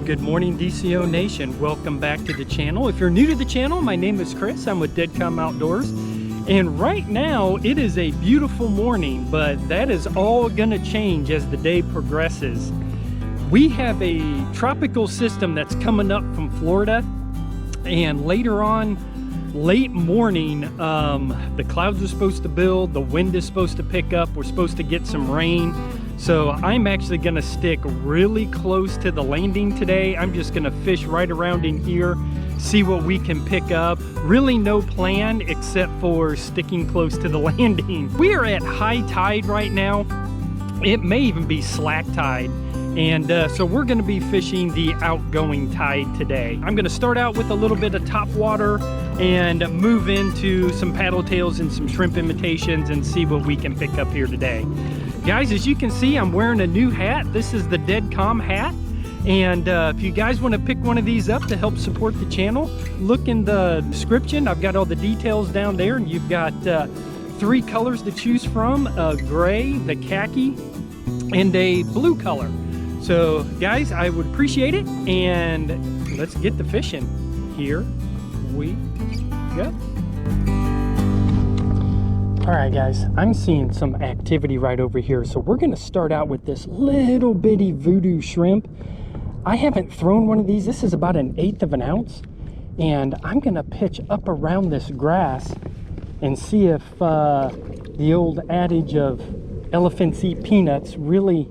Good morning, DCO Nation. Welcome back to the channel. If you're new to the channel, my name is Chris. I'm with Decals Outdoors. And right now, it is a beautiful morning, but that is all gonna change as the day progresses. We have a tropical system that's coming up from Florida, and later on, late morning, the clouds are supposed to build, the wind is supposed to pick up, we're supposed to get some rain. So I'm actually gonna stick really close to the landing today. I'm just gonna fish right around in here, see what we can pick up. Really no plan except for sticking close to the landing. We are at high tide right now. It may even be slack tide. And so we're gonna be fishing the outgoing tide today. I'm gonna start out with a little bit of top water and move into some paddle tails and some shrimp imitations and see what we can pick up here today. Guys, as you can see, I'm wearing a new hat. This is the Decals hat. And if you guys want to pick one of these up to help support the channel, look in the description. I've got all the details down there, and you've got 3 colors to choose from: a gray, the khaki, and a blue color. So guys, I would appreciate it, and let's get the fishing. Here we go. All right, guys, I'm seeing some activity right over here. So we're gonna start out with this little bitty voodoo shrimp. I haven't thrown one of these. This is about 1/8 of an ounce. And I'm gonna pitch up around this grass and see if the old adage of elephants eat peanuts really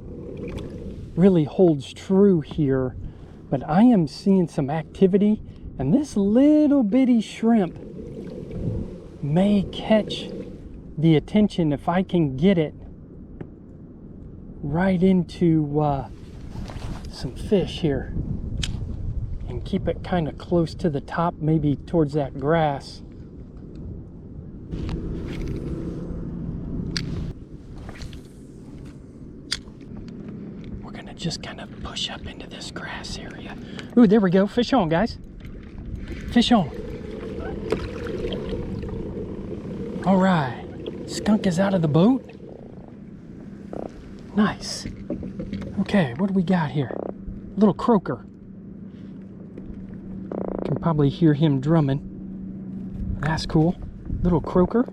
holds true here. But I am seeing some activity, and this little bitty shrimp may catch the attention if I can get it right into some fish here and keep it kind of close to the top, maybe towards that grass. We're gonna just kind of push up into this grass area. Ooh, there we go. Fish on, guys. Fish on. All right. Skunk is out of the boat. Nice. Okay, what do we got here? Little croaker. Can probably hear him drumming. That's cool. Little croaker.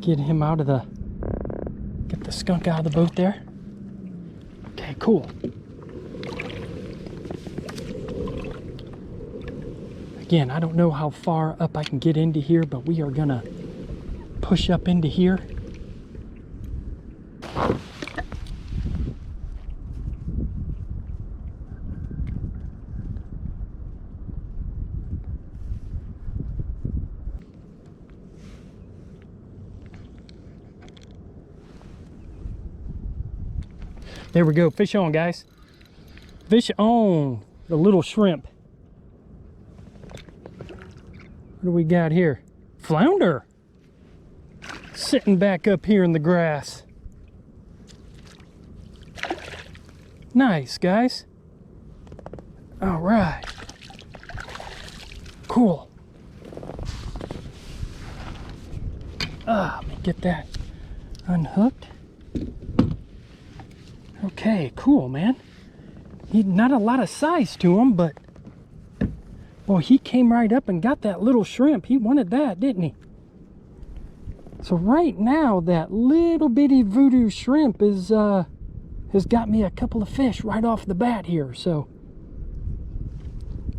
Get him out of the... Get the skunk out of the boat there. Okay, cool. Again, I don't know how far up I can get into here, but we are gonna push up into here. There we go. Fish on, guys. Fish on the little shrimp. What do we got here? Flounder. Sitting back up here in the grass. Nice, guys. All right. Cool. Let me get that unhooked. Okay, cool, man. Not a lot of size to him, but well, he came right up and got that little shrimp. He wanted that, didn't he? So right now, that little bitty voodoo shrimp is has got me a couple of fish right off the bat here. So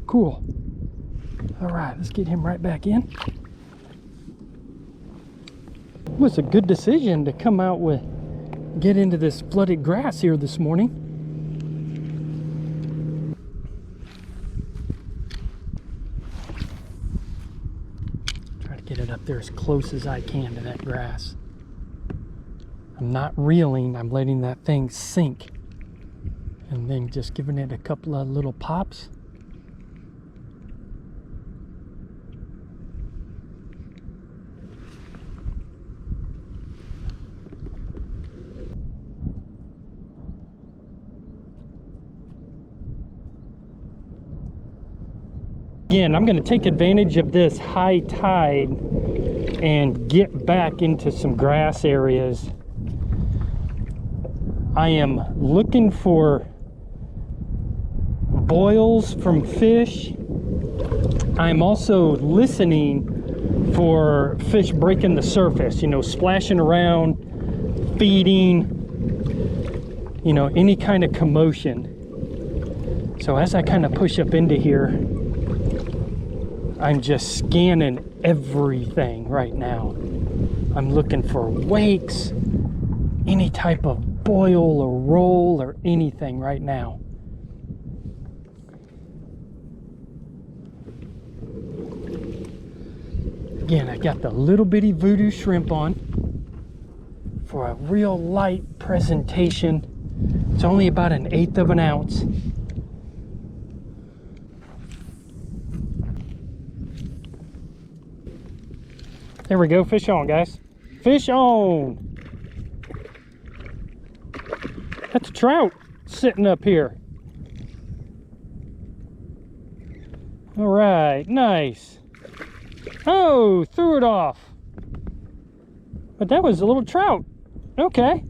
cool. All right, let's get him right back in. It was a good decision to come out with, get into this flooded grass here this morning. Get it up there as close as I can to that grass. I'm not reeling, I'm letting that thing sink and then just giving it a couple of little pops. Again, I'm going to take advantage of this high tide and get back into some grass areas. I am looking for boils from fish. I'm also listening for fish breaking the surface, you know, splashing around, feeding, you know, any kind of commotion. So as I kind of push up into here, I'm just scanning everything right now. I'm looking for wakes, any type of boil or roll or anything right now. Again, I got the little bitty voodoo shrimp on for a real light presentation. It's only about 1/8 of an ounce. There we go, fish on, guys. Fish on. That's a trout sitting up here. All right, nice. Oh, threw it off. But that was a little trout. Okay.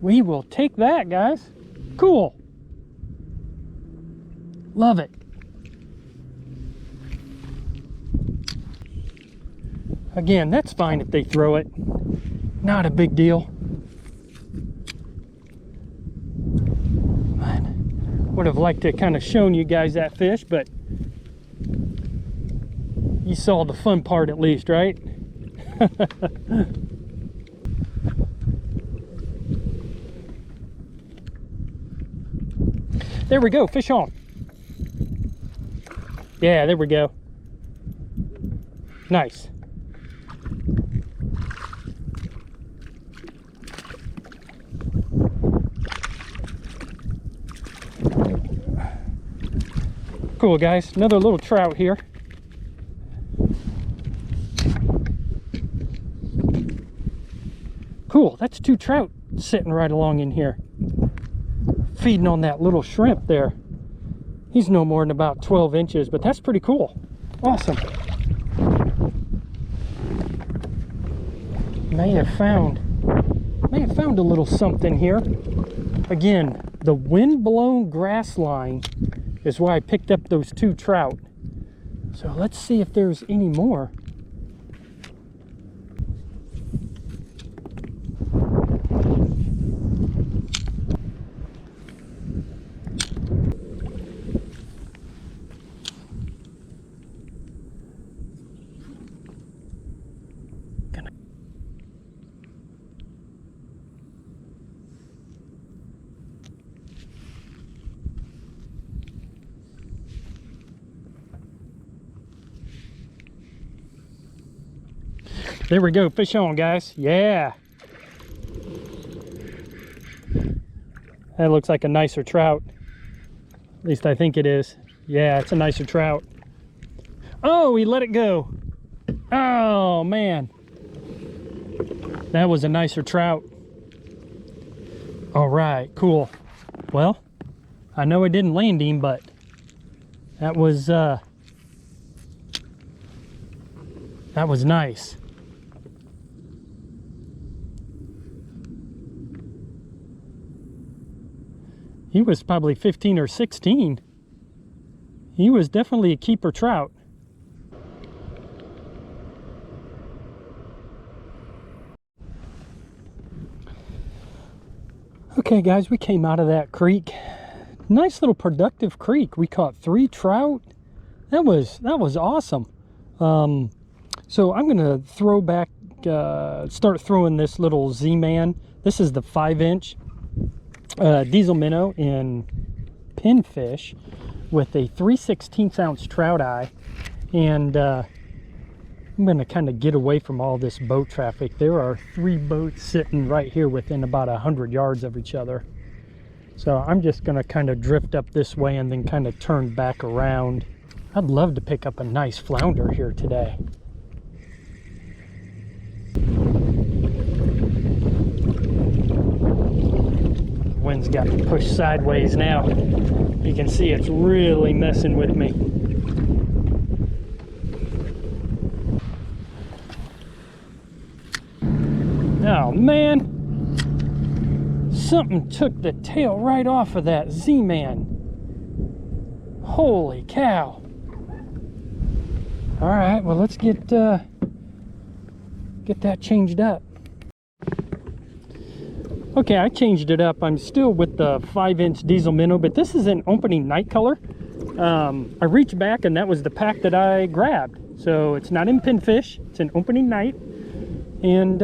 We will take that, guys. Cool. Love it. Again, that's fine if they throw it. Not a big deal. I would have liked to kind of shown you guys that fish, but you saw the fun part at least, right? There we go, fish on. Yeah, there we go. Nice. Cool, guys. Another little trout here. Cool, that's 2 trout sitting right along in here, feeding on that little shrimp there. He's no more than about 12 inches, but that's pretty cool. Awesome. May have found a little something here. Again, the wind-blown grass line is why I picked up those 2 trout. So let's see if there's any more. There we go, fish on, guys. Yeah. That looks like a nicer trout. At least I think it is. Yeah, it's a nicer trout. Oh, he let it go. Oh, man. That was a nicer trout. All right, cool. Well, I know I didn't land him, but that was nice. He was probably 15 or 16. He was definitely a keeper trout. Okay, guys, we came out of that creek. Nice little productive creek. We caught 3 trout. That was awesome. So I'm gonna throw back, start throwing this little Z-Man. This is the 5-inch. Diesel minnow in pinfish with a 3/16 ounce trout eye, and I'm going to kind of get away from all this boat traffic. There are 3 boats sitting right here within about 100 yards of each other, so I'm just going to kind of drift up this way and then kind of turn back around. I'd love to pick up a nice flounder here today. Wind's got me pushed sideways now. You can see it's really messing with me. Oh man, something took the tail right off of that Z-Man. Holy cow. All right, well, let's get that changed up. Okay, I changed it up. I'm still with the 5-inch diesel minnow, but this is an opening night color. I reached back and that was the pack that I grabbed. So it's not in pinfish, it's an opening night. And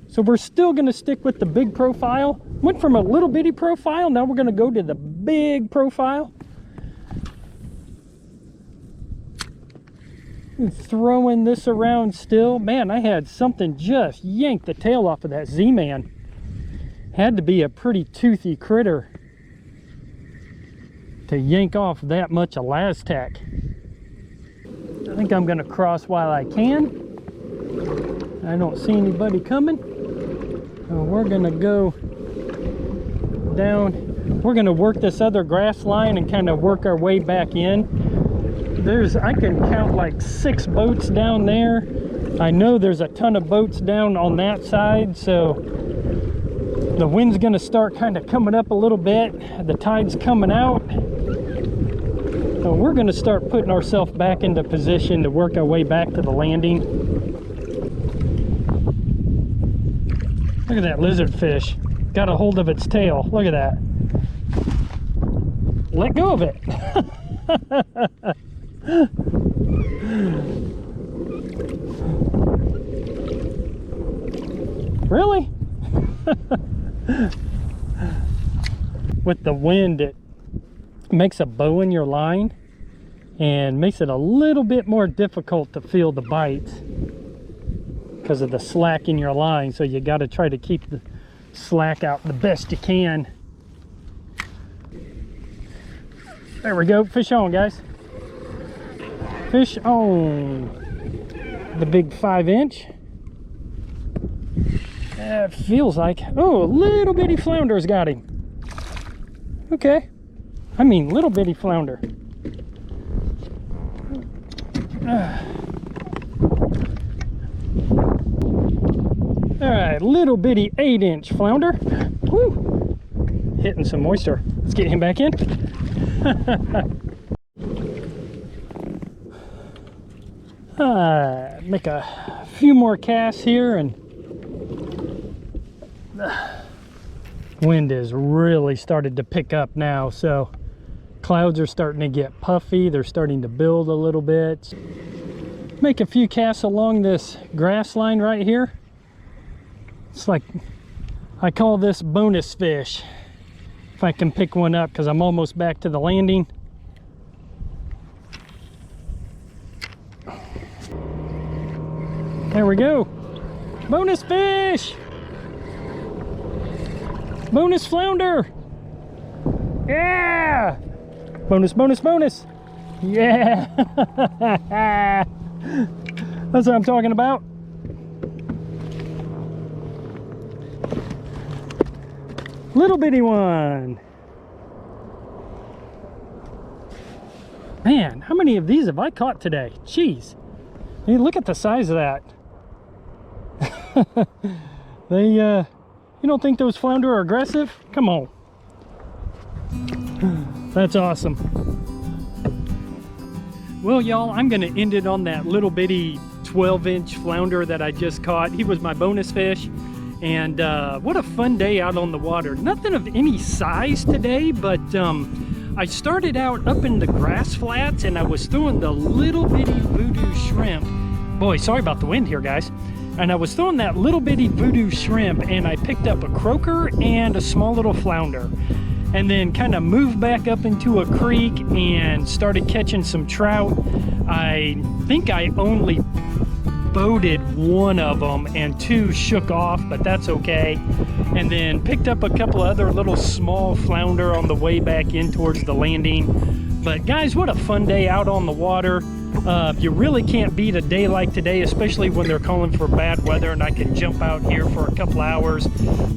so we're still gonna stick with the big profile. Went from a little bitty profile, now we're gonna go to the big profile. And throwing this around still. Man, I had something just yank the tail off of that Z-Man. Had to be a pretty toothy critter to yank off that much elastic. I think I'm gonna cross while I can. I don't see anybody coming. So we're gonna go down. We're gonna work this other grass line and kind of work our way back in. I can count like 6 boats down there. I know there's a ton of boats down on that side, so the wind's gonna start kind of coming up a little bit. The tide's coming out. So we're gonna start putting ourselves back into position to work our way back to the landing. Look at that lizard fish. Got a hold of its tail. Look at that. Let go of it. Really? With the wind, it makes a bow in your line and makes it a little bit more difficult to feel the bites because of the slack in your line. So you got to try to keep the slack out the best you can. There we go. Fish on, guys. Fish on. The big 5-inch. It feels like, oh, a little bitty flounder's got him. Okay. I mean, little bitty flounder. All right, little bitty 8-inch flounder. Woo! Hitting some moisture. Let's get him back in. Make a few more casts here, and the wind is really started to pick up now, so clouds are starting to get puffy. They're starting to build a little bit. Make a few casts along this grass line right here. It's like, I call this bonus fish, if I can pick one up, because I'm almost back to the landing. There we go. Bonus fish. Bonus flounder. Yeah. Bonus, bonus, bonus. Yeah. That's what I'm talking about. Little bitty one. Man, how many of these have I caught today? Jeez. Hey, look at the size of that. You don't think those flounder are aggressive? Come on. That's awesome. Well, y'all, I'm gonna end it on that little bitty 12-inch flounder that I just caught. He was my bonus fish. And what a fun day out on the water. Nothing of any size today, but I started out up in the grass flats and I was throwing the little bitty voodoo shrimp. Boy, sorry about the wind here, guys. And I was throwing that little bitty voodoo shrimp, and I picked up a croaker and a small little flounder. And then kind of moved back up into a creek and started catching some trout. I think I only boated one of them and 2 shook off, but that's okay. And then picked up a couple of other little small flounder on the way back in towards the landing. But guys, what a fun day out on the water. You really can't beat a day like today, especially when they're calling for bad weather and I can jump out here for a couple hours,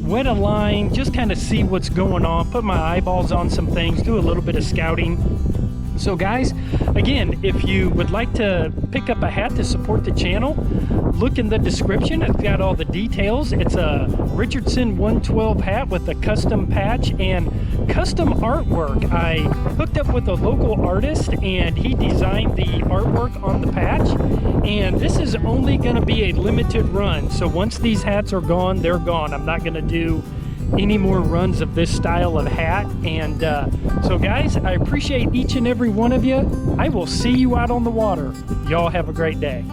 wet a line, just kind of see what's going on, put my eyeballs on some things, do a little bit of scouting. So guys, again, if you would like to pick up a hat to support the channel, look in the description. I've got all the details. It's a Richardson 112 hat with a custom patch and custom artwork. I hooked up with a local artist and he designed the artwork on the patch. And this is only going to be a limited run. So once these hats are gone, they're gone. I'm not going to do any more runs of this style of hat. And so guys, I appreciate each and every one of you. I will see you out on the water. Y'all have a great day.